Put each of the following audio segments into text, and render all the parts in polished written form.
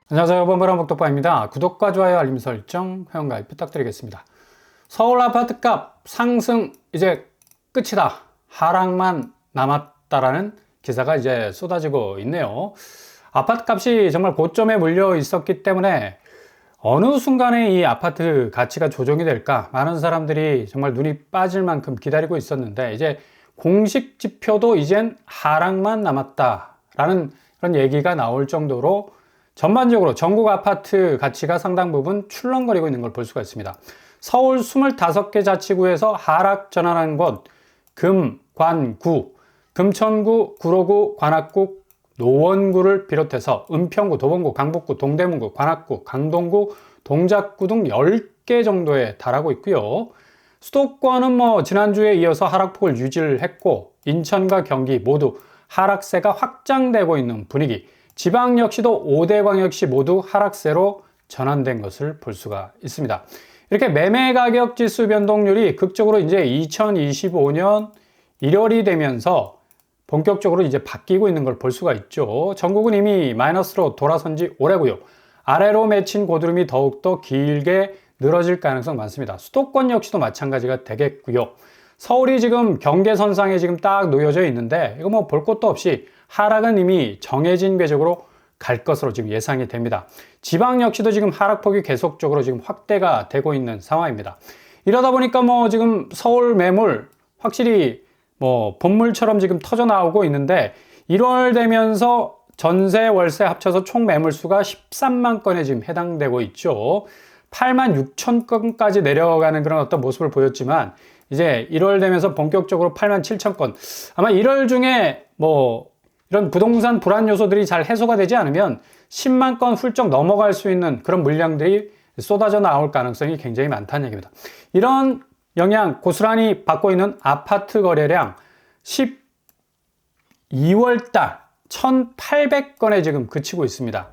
안녕하세요. 범블한 복덕바입니다. 구독과 좋아요, 알림 설정, 회원가입 부탁드리겠습니다. 서울 아파트값 상승 이제 끝이다. 하락만 남았다라는 기사가 이제 쏟아지고 있네요. 아파트값이 정말 고점에 몰려 있었기 때문에 어느 순간에 이 아파트 가치가 조정이 될까 많은 사람들이 정말 눈이 빠질 만큼 기다리고 있었는데 이제 공식 지표도 이젠 하락만 남았다라는 그런 얘기가 나올 정도로 전반적으로 전국 아파트 가치가 상당 부분 출렁거리고 있는 걸 볼 수가 있습니다. 서울 25개 자치구에서 하락 전환한 곳 금, 관, 구, 금천구, 구로구, 관악구, 노원구를 비롯해서 은평구, 도봉구, 강북구, 동대문구, 관악구, 강동구, 동작구 등 10개 정도에 달하고 있고요. 수도권은 지난주에 이어서 하락폭을 유지를 했고 인천과 경기 모두 하락세가 확장되고 있는 분위기. 지방 역시도 5대 광역시 모두 하락세로 전환된 것을 볼 수가 있습니다. 이렇게 매매 가격 지수 변동률이 극적으로 이제 2025년 1월이 되면서 본격적으로 이제 바뀌고 있는 걸 볼 수가 있죠. 전국은 이미 마이너스로 돌아선 지 오래고요. 아래로 맺힌 고드름이 더욱더 길게 늘어질 가능성 많습니다. 수도권 역시도 마찬가지가 되겠고요. 서울이 지금 경계선상에 지금 딱 놓여져 있는데 이거 볼 것도 없이 하락은 이미 정해진 궤적으로 갈 것으로 지금 예상이 됩니다. 지방 역시도 지금 하락폭이 계속적으로 지금 확대가 되고 있는 상황입니다. 이러다 보니까 지금 서울 매물 확실히 본물처럼 지금 터져 나오고 있는데 1월 되면서 전세 월세 합쳐서 총 매물수가 13만 건에 지금 해당되고 있죠. 8만 6천 건까지 내려가는 그런 어떤 모습을 보였지만 이제 1월 되면서 본격적으로 8만 7천 건. 아마 1월 중에 이런 부동산 불안 요소들이 잘 해소가 되지 않으면 10만 건 훌쩍 넘어갈 수 있는 그런 물량들이 쏟아져 나올 가능성이 굉장히 많다는 얘기입니다. 이런 영향 고스란히 받고 있는 아파트 거래량 12월 달 1,800건에 지금 그치고 있습니다.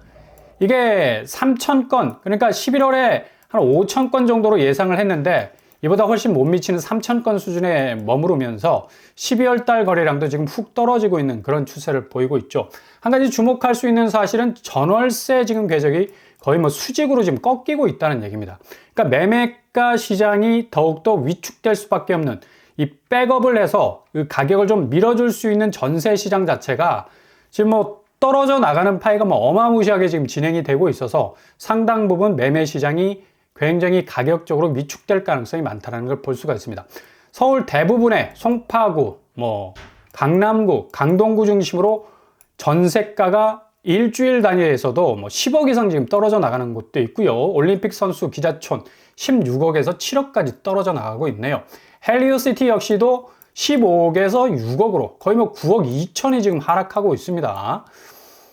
이게 3,000건, 그러니까 11월에 한 5,000건 정도로 예상을 했는데 이보다 훨씬 못 미치는 3,000건 수준에 머무르면서 12월 달 거래량도 지금 훅 떨어지고 있는 그런 추세를 보이고 있죠. 한 가지 주목할 수 있는 사실은 전월세 지금 궤적이 거의 수직으로 지금 꺾이고 있다는 얘기입니다. 그러니까 매매가 시장이 더욱더 위축될 수밖에 없는 이 백업을 해서 그 가격을 좀 밀어줄 수 있는 전세 시장 자체가 지금 떨어져 나가는 파이가 어마무시하게 지금 진행이 되고 있어서 상당 부분 매매 시장이 굉장히 가격적으로 위축될 가능성이 많다는 걸 볼 수가 있습니다. 서울 대부분의 송파구, 강남구, 강동구 중심으로 전세가가 일주일 단위에서도 10억 이상 지금 떨어져 나가는 곳도 있고요. 올림픽 선수 기자촌 16억에서 7억까지 떨어져 나가고 있네요. 헬리오시티 역시도 15억에서 6억으로 거의 9억 2천이 지금 하락하고 있습니다.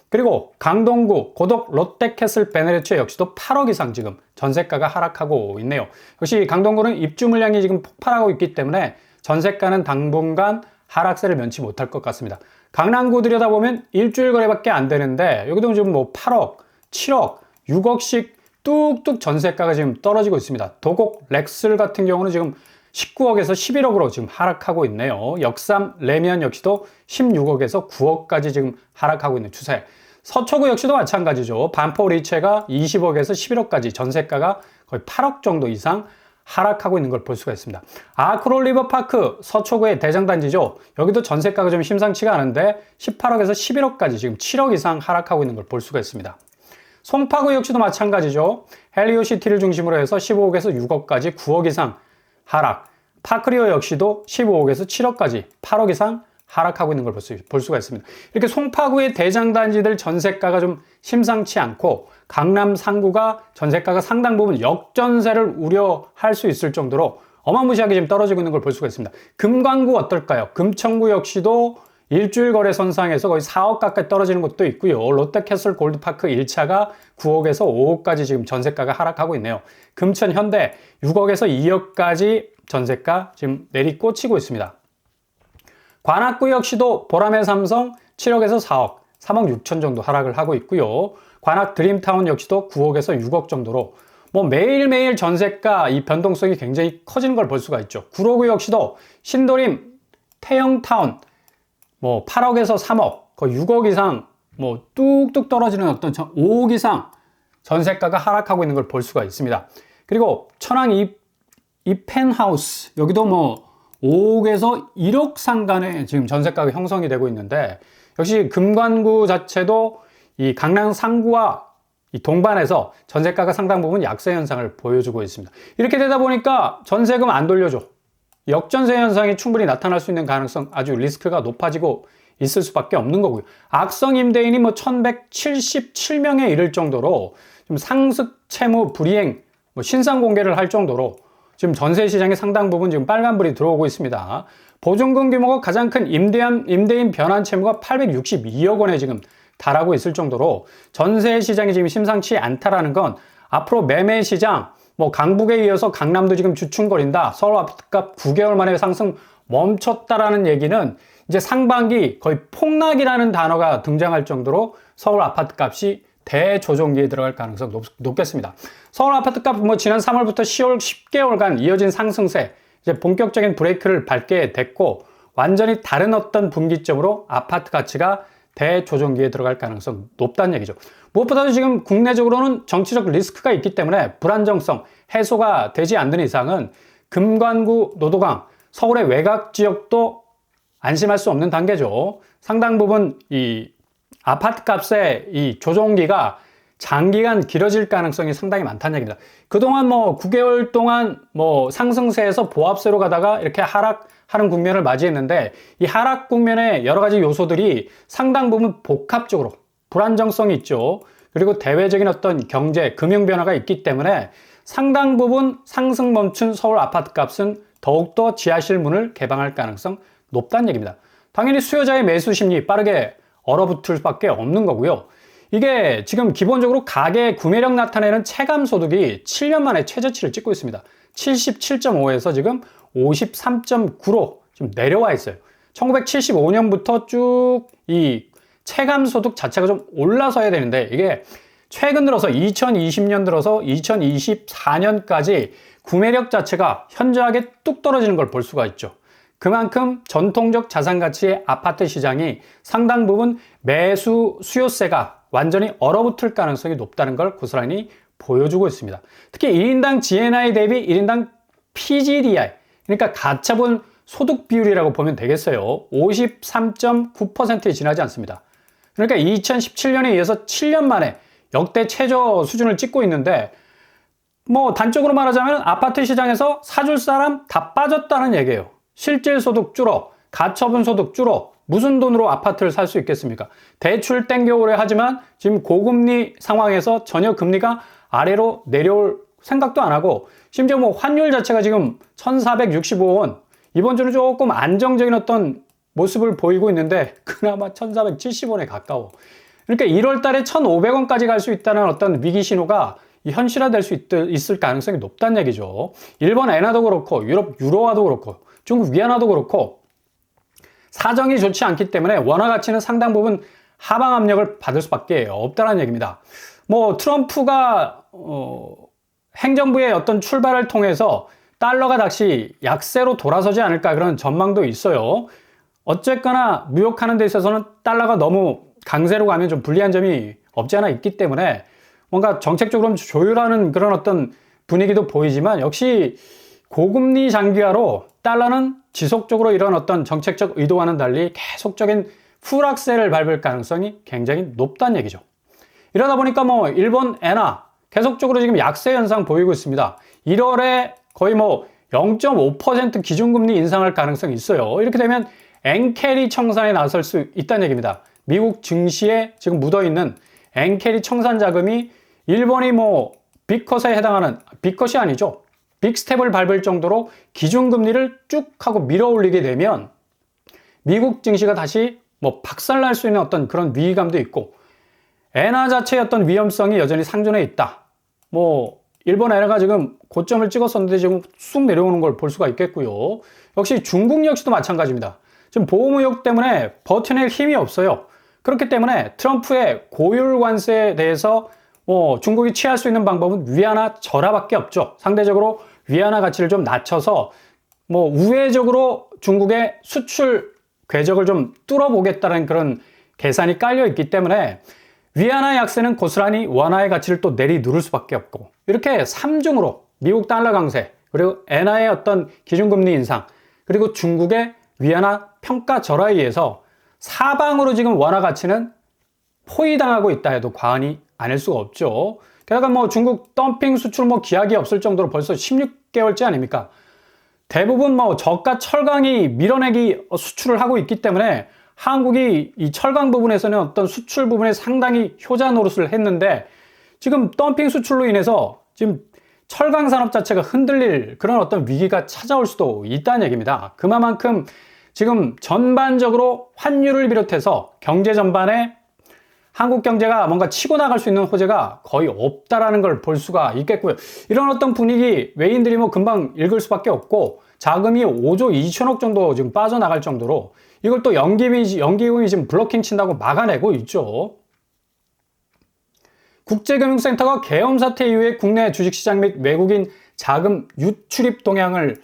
그리고 강동구 고덕 롯데캐슬 베네리츠 역시도 8억 이상 지금 전세가가 하락하고 있네요. 역시 강동구는 입주 물량이 지금 폭발하고 있기 때문에 전세가는 당분간 하락세를 면치 못할 것 같습니다. 강남구 들여다보면 일주일 거래밖에 안 되는데 여기도 지금 8억, 7억, 6억씩 뚝뚝 전세가가 지금 떨어지고 있습니다. 도곡 렉슬 같은 경우는 지금 19억에서 11억으로 지금 하락하고 있네요. 역삼 레미안 역시도 16억에서 9억까지 지금 하락하고 있는 추세. 서초구 역시도 마찬가지죠. 반포 리체가 20억에서 11억까지 전세가가 거의 8억 정도 이상 하락하고 있는 걸 볼 수가 있습니다. 아크롤 리버파크 서초구의 대장단지죠. 여기도 전세가가 좀 심상치가 않은데 18억에서 11억까지 지금 7억 이상 하락하고 있는 걸 볼 수가 있습니다. 송파구 역시도 마찬가지죠. 헬리오시티를 중심으로 해서 15억에서 6억까지 9억 이상 하락. 파크리오 역시도 15억에서 7억까지 8억 이상 하락하고 있는 걸 볼 수가 있습니다. 이렇게 송파구의 대장단지들 전세가가 좀 심상치 않고 강남 상구가 전세가가 상당 부분 역전세를 우려할 수 있을 정도로 어마무시하게 지금 떨어지고 있는 걸 볼 수가 있습니다. 금광구 어떨까요? 금천구 역시도 일주일 거래 선상에서 거의 4억 가까이 떨어지는 것도 있고요. 롯데캐슬 골드파크 1차가 9억에서 5억까지 지금 전세가가 하락하고 있네요. 금천 현대 6억에서 2억까지 전세가 지금 내리꽂히고 있습니다. 관악구 역시도 보라매 삼성 7억에서 4억, 3억 6천 정도 하락을 하고 있고요. 관악 드림타운 역시도 9억에서 6억 정도로 매일매일 전세가 이 변동성이 굉장히 커지는 걸 볼 수가 있죠. 구로구 역시도 신도림, 태영타운 8억에서 3억, 거의 6억 이상 뚝뚝 떨어지는 어떤 5억 이상 전세가가 하락하고 있는 걸 볼 수가 있습니다. 그리고 천왕 이 펜하우스 여기도 뭐 5억에서 1억 상간의 지금 전세가가 형성이 되고 있는데, 역시 금관구 자체도 이 강남 상구와 이 동반해서 전세가가 상당 부분 약세 현상을 보여주고 있습니다. 이렇게 되다 보니까 전세금 안 돌려줘, 역전세 현상이 충분히 나타날 수 있는 가능성, 아주 리스크가 높아지고 있을 수밖에 없는 거고요. 악성 임대인이 뭐 1177명에 이를 정도로 좀 상습 채무 불이행 뭐 신상 공개를 할 정도로 지금 전세 시장에 상당 부분 지금 빨간불이 들어오고 있습니다. 보증금 규모가 가장 큰 임대인 변환 채무가 862억 원에 지금 달하고 있을 정도로 전세 시장이 지금 심상치 않다라는 건, 앞으로 매매 시장 뭐 강북에 이어서 강남도 지금 주춤거린다, 서울 아파트값 9개월 만에 상승 멈췄다라는 얘기는 이제 상반기 거의 폭락이라는 단어가 등장할 정도로 서울 아파트값이 대조정기에 들어갈 가능성이 높겠습니다. 서울 아파트값 뭐 지난 3월부터 10월 10개월간 이어진 상승세 이제 본격적인 브레이크를 밟게 됐고, 완전히 다른 어떤 분기점으로 아파트 가치가 대조정기에 들어갈 가능성 높다는 얘기죠. 무엇보다도 지금 국내적으로는 정치적 리스크가 있기 때문에 불안정성 해소가 되지 않는 이상은 금관구, 노도강, 서울의 외곽 지역도 안심할 수 없는 단계죠. 상당 부분 이 아파트 값의 이 조정기가 장기간 길어질 가능성이 상당히 많다는 얘기입니다. 그동안 뭐 9개월 동안 뭐 상승세에서 보합세로 가다가 이렇게 하락하는 국면을 맞이했는데, 이 하락 국면의 여러 가지 요소들이 상당 부분 복합적으로 불안정성이 있죠. 그리고 대외적인 어떤 경제, 금융 변화가 있기 때문에 상당 부분 상승 멈춘 서울 아파트 값은 더욱더 지하실 문을 개방할 가능성 높다는 얘기입니다. 당연히 수요자의 매수 심리 빠르게 얼어붙을 수밖에 없는 거고요. 이게 지금 기본적으로 가계 구매력 나타내는 체감 소득이 7년 만에 최저치를 찍고 있습니다. 77.5에서 지금 53.9로 좀 내려와 있어요. 1975년부터 쭉 이 체감 소득 자체가 좀 올라서야 되는데, 이게 최근 들어서 2020년 들어서 2024년까지 구매력 자체가 현저하게 뚝 떨어지는 걸 볼 수가 있죠. 그만큼 전통적 자산 가치의 아파트 시장이 상당 부분 매수 수요세가 완전히 얼어붙을 가능성이 높다는 걸 고스란히 보여주고 있습니다. 특히 1인당 GNI 대비 1인당 PGDI, 그러니까 가처분 소득 비율이라고 보면 되겠어요. 53.9%에 지나지 않습니다. 그러니까 2017년에 이어서 7년 만에 역대 최저 수준을 찍고 있는데, 뭐 단적으로 말하자면 아파트 시장에서 사줄 사람 다 빠졌다는 얘기예요. 실질 소득 줄어, 가처분 소득 줄어, 무슨 돈으로 아파트를 살 수 있겠습니까? 대출 땡겨오래 하지만 지금 고금리 상황에서 전혀 금리가 아래로 내려올 생각도 안 하고, 심지어 뭐 환율 자체가 지금 1465원, 이번 주는 조금 안정적인 어떤 모습을 보이고 있는데 그나마 1470원에 가까워. 그러니까 1월 달에 1500원까지 갈 수 있다는 어떤 위기 신호가 현실화될 수 있을 가능성이 높다는 얘기죠. 일본 엔화도 그렇고 유럽 유로화도 그렇고 중국 위안화도 그렇고 사정이 좋지 않기 때문에 원화 가치는 상당 부분 하방 압력을 받을 수밖에 없다는 얘기입니다. 뭐 트럼프가 행정부의 어떤 출발을 통해서 달러가 다시 약세로 돌아서지 않을까, 그런 전망도 있어요. 어쨌거나 무역하는 데 있어서는 달러가 너무 강세로 가면 좀 불리한 점이 없지 않아 있기 때문에 뭔가 정책적으로 조율하는 그런 어떤 분위기도 보이지만, 역시 고금리 장기화로 달러는 지속적으로 이런 어떤 정책적 의도와는 달리 계속적인 후락세를 밟을 가능성이 굉장히 높다는 얘기죠. 이러다 보니까 뭐 일본 엔화 계속적으로 지금 약세 현상 보이고 있습니다. 1월에 거의 뭐 0.5% 기준금리 인상할 가능성이 있어요. 이렇게 되면 엔캐리 청산에 나설 수 있다는 얘기입니다. 미국 증시에 지금 묻어있는 엔캐리 청산 자금이 일본이 뭐 빅컷에 해당하는, 빅컷이 아니죠, 빅스텝을 밟을 정도로 기준금리를 쭉 하고 밀어 올리게 되면 미국 증시가 다시 뭐 박살날 수 있는 어떤 그런 위기감도 있고, 엔화 자체의 어떤 위험성이 여전히 상존해 있다. 뭐 일본 엔화가 지금 고점을 찍었었는데 지금 쑥 내려오는 걸 볼 수가 있겠고요. 역시 중국 역시도 마찬가지입니다. 지금 보호무역 때문에 버텨낼 힘이 없어요. 그렇기 때문에 트럼프의 고율 관세에 대해서 뭐 중국이 취할 수 있는 방법은 위안화 절하밖에 없죠. 상대적으로 위안화 가치를 좀 낮춰서 뭐 우회적으로 중국의 수출 궤적을 좀 뚫어보겠다는 그런 계산이 깔려 있기 때문에 위안화 약세는 고스란히 원화의 가치를 또 내리누를 수밖에 없고, 이렇게 3중으로 미국 달러 강세, 그리고 엔화의 어떤 기준금리 인상, 그리고 중국의 위안화 평가 절하에 의해서 사방으로 지금 원화 가치는 포위당하고 있다 해도 과언이 아닐 수가 없죠. 게다가 뭐 중국 덤핑 수출 뭐 기약이 없을 정도로 벌써 16개월째 아닙니까? 대부분 뭐 저가 철강이 밀어내기 수출을 하고 있기 때문에 한국이 이 철강 부분에서는 어떤 수출 부분에 상당히 효자 노릇을 했는데, 지금 덤핑 수출로 인해서 지금 철강 산업 자체가 흔들릴 그런 어떤 위기가 찾아올 수도 있다는 얘기입니다. 그만큼 지금 전반적으로 환율을 비롯해서 경제 전반에 한국 경제가 뭔가 치고 나갈 수 있는 호재가 거의 없다라는 걸 볼 수가 있겠고요. 이런 어떤 분위기 외인들이 뭐 금방 읽을 수밖에 없고, 자금이 5조 2천억 정도 지금 빠져나갈 정도로 이걸 또 연기금이 지금 블로킹 친다고 막아내고 있죠. 국제금융센터가 계엄 사태 이후에 국내 주식시장 및 외국인 자금 유출입 동향을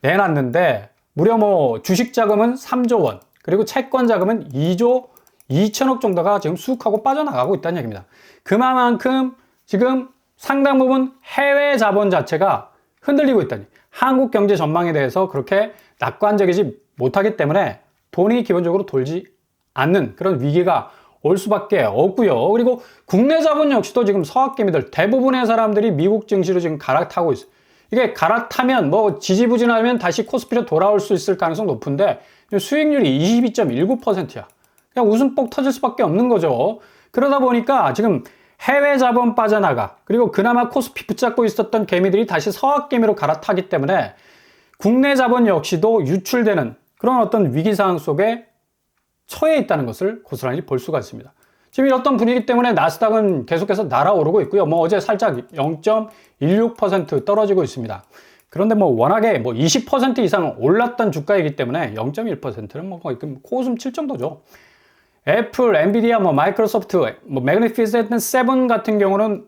내놨는데, 무려 뭐 주식 자금은 3조 원, 그리고 채권 자금은 2조 2천억 정도가 지금 쑥하고 빠져나가고 있다는 얘기입니다. 그만큼 지금 상당 부분 해외 자본 자체가 흔들리고 있다니, 한국 경제 전망에 대해서 그렇게 낙관적이지 못하기 때문에 돈이 기본적으로 돌지 않는 그런 위기가 올 수밖에 없고요. 그리고 국내 자본 역시도 지금 서학개미들 대부분의 사람들이 미국 증시로 지금 갈아타고 있어요. 이게 갈아타면 뭐 지지부진하면 다시 코스피로 돌아올 수 있을 가능성 높은데, 수익률이 22.19%야. 그냥 웃음폭 터질 수밖에 없는 거죠. 그러다 보니까 지금 해외 자본 빠져나가, 그리고 그나마 코스피 붙잡고 있었던 개미들이 다시 서학개미로 갈아타기 때문에 국내 자본 역시도 유출되는 그런 어떤 위기 상황 속에 처해 있다는 것을 고스란히 볼 수가 있습니다. 지금 이런 분위기 때문에 나스닥은 계속해서 날아오르고 있고요. 뭐 어제 살짝 0.16% 떨어지고 있습니다. 그런데 뭐 워낙에 뭐 20% 이상 올랐던 주가이기 때문에 0.1%는 뭐 거의 코웃음 칠 정도죠. 애플, 엔비디아, 뭐 마이크로소프트, 뭐 매그니피센트 7 같은 경우는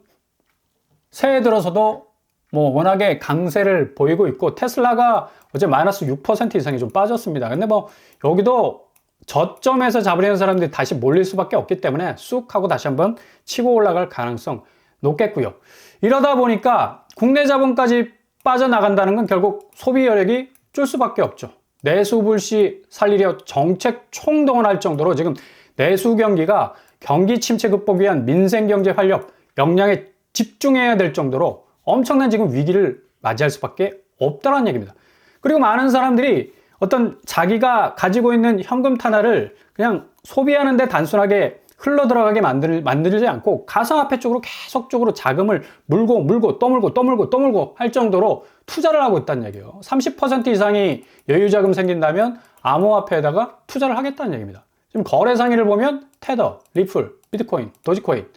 새해 들어서도 뭐 워낙에 강세를 보이고 있고, 테슬라가 어제 마이너스 6% 이상이 좀 빠졌습니다. 근데 뭐 여기도 저점에서 잡으려는 사람들이 다시 몰릴 수밖에 없기 때문에 쑥 하고 다시 한번 치고 올라갈 가능성 높겠고요. 이러다 보니까 국내 자본까지 빠져나간다는 건 결국 소비 여력이 줄 수밖에 없죠. 내수 불시 살리려 정책 총동원할 정도로 지금 내수 경기가 경기 침체 극복 위한 민생 경제 활력 역량에 집중해야 될 정도로 엄청난 지금 위기를 맞이할 수밖에 없다는 얘기입니다. 그리고 많은 사람들이 어떤 자기가 가지고 있는 현금 탄화를 그냥 소비하는데 단순하게 흘러 들어가게 만들지 않고 가상화폐 쪽으로 계속적으로 자금을 물고 또 물고 할 정도로 투자를 하고 있다는 얘기예요. 30% 이상이 여유자금 생긴다면 암호화폐에다가 투자를 하겠다는 얘기입니다. 지금 거래 상위를 보면 테더, 리플, 비트코인, 도지코인,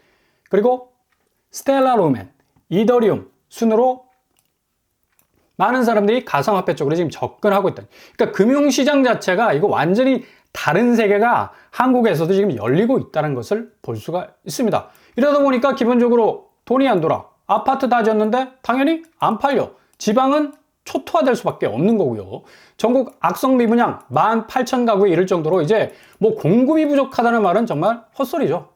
그리고 스텔라 루멘, 이더리움 순으로 많은 사람들이 가상화폐 쪽으로 지금 접근하고 있다. 그러니까 금융시장 자체가 이거 완전히 다른 세계가 한국에서도 지금 열리고 있다는 것을 볼 수가 있습니다. 이러다 보니까 기본적으로 돈이 안 돌아. 아파트 다 지었는데 당연히 안 팔려. 지방은 초토화될 수밖에 없는 거고요. 전국 악성 미분양 18,000가구에 이를 정도로 이제 뭐 공급이 부족하다는 말은 정말 헛소리죠.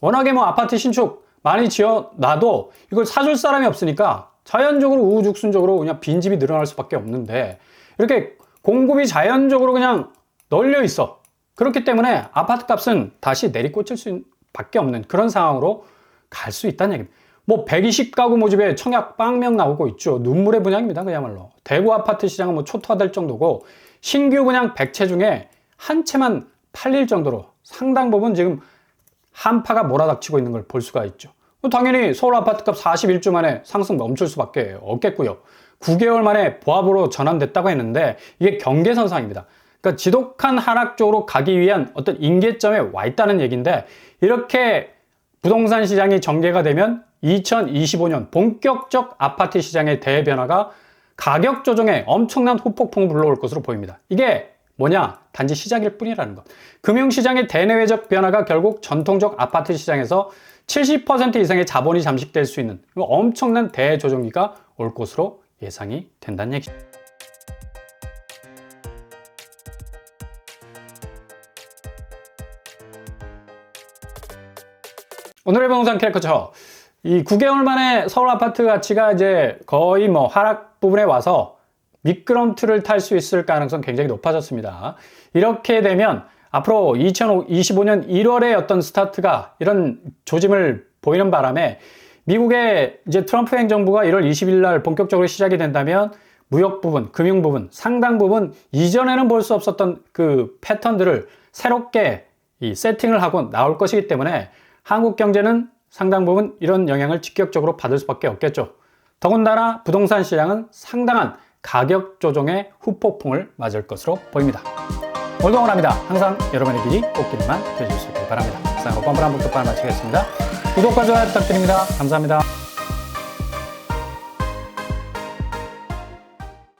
워낙에 뭐 아파트 신축 많이 지어놔도 이걸 사줄 사람이 없으니까 자연적으로 우후죽순적으로 그냥 빈집이 늘어날 수밖에 없는데, 이렇게 공급이 자연적으로 그냥 널려 있어. 그렇기 때문에 아파트 값은 다시 내리꽂힐 수밖에 없는 그런 상황으로 갈 수 있다는 얘기입니다. 뭐 120가구 모집에 청약 빵명 나오고 있죠. 눈물의 분양입니다. 그야말로. 대구 아파트 시장은 뭐 초토화될 정도고, 신규 분양 100채 중에 한 채만 팔릴 정도로 상당 부분 지금 한파가 몰아닥치고 있는 걸 볼 수가 있죠. 당연히 서울 아파트값 41주 만에 상승 멈출 수밖에 없겠고요. 9개월 만에 보합으로 전환됐다고 했는데 이게 경계선상입니다. 그러니까 지독한 하락 쪽으로 가기 위한 어떤 임계점에 와 있다는 얘기인데, 이렇게 부동산 시장이 전개가 되면 2025년 본격적 아파트 시장의 대변화가 가격 조정에 엄청난 후폭풍을 불러올 것으로 보입니다. 이게 뭐냐? 단지 시작일 뿐이라는 것. 금융시장의 대내외적 변화가 결국 전통적 아파트 시장에서 70% 이상의 자본이 잠식될 수 있는 엄청난 대조정기가 올 것으로 예상이 된다는 얘기죠. 오늘의 부동산 캐릭터처 이 9개월 만에 서울 아파트 가치가 이제 거의 뭐 하락 부분에 와서 미끄럼틀을 탈 수 있을 가능성 굉장히 높아졌습니다. 이렇게 되면 앞으로 2025년 1월에 어떤 스타트가 이런 조짐을 보이는 바람에 미국의 이제 트럼프 행정부가 1월 20일 날 본격적으로 시작이 된다면 무역 부분, 금융 부분, 상당 부분 이전에는 볼 수 없었던 그 패턴들을 새롭게 이 세팅을 하고 나올 것이기 때문에 한국 경제는 상당 부분 이런 영향을 직접적으로 받을 수밖에 없겠죠. 더군다나 부동산 시장은 상당한 가격 조정의 후폭풍을 맞을 것으로 보입니다. 오늘도 응원합니다. 항상 여러분의 길이 꽃길만 되실 수 있길 바랍니다. 이상으로 뻔뻔한 북토판 마치겠습니다. 구독과 좋아요 부탁드립니다. 감사합니다.